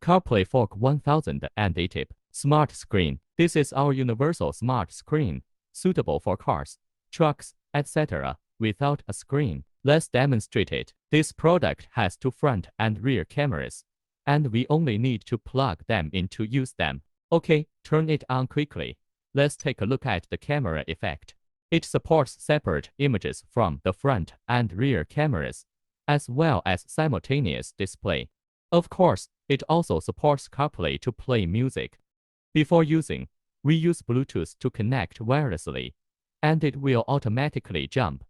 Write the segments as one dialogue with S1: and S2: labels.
S1: Carplay Fork 1080 Smart Screen. This is our universal smart screen, suitable for cars, trucks, etc. without a screen. Let's demonstrate it. This product has two front and rear cameras, and we only need to plug them in to use them. Okay, turn it on quickly. Let's take a look at the camera effect. It supports separate images from the front and rear cameras, as well as simultaneous display. Of course, it also supports CarPlay to play music. Before using, we use Bluetooth to connect wirelessly, and it will automatically jump.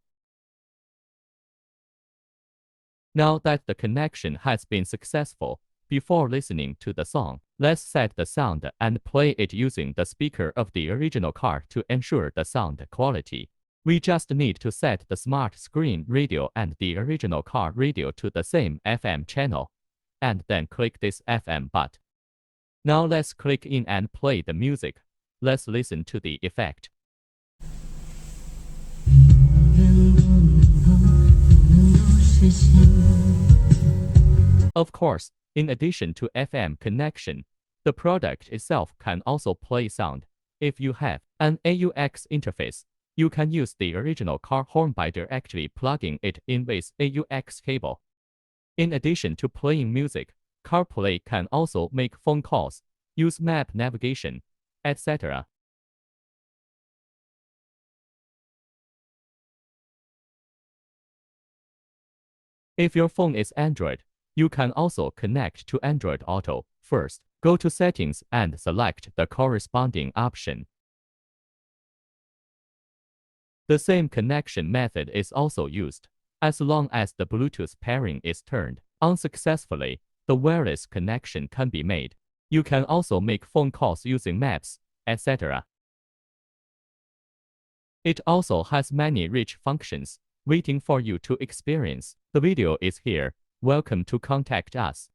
S1: Now that the connection has been successful, before listening to the song, let's set the sound and play it using the speaker of the original car to ensure the sound quality. We just need to set the smart screen radio and the original car radio to the same FM channel, and then click this FM button. Now let's click in and play the music. Let's listen to the effect. Of course, in addition to FM connection, the product itself can also play sound. If you have an AUX interface, you can use the original car horn by directly plugging it in with AUX cable. In addition to playing music, CarPlay can also make phone calls, use map navigation, etc. If your phone is Android, you can also connect to Android Auto. First, go to Settings and select the corresponding option. The same connection method is also used. As long as the Bluetooth pairing is turned on successfully, the wireless connection can be made. You can also make phone calls using maps, etc. It also has many rich functions waiting for you to experience. The video is here. Welcome to contact us.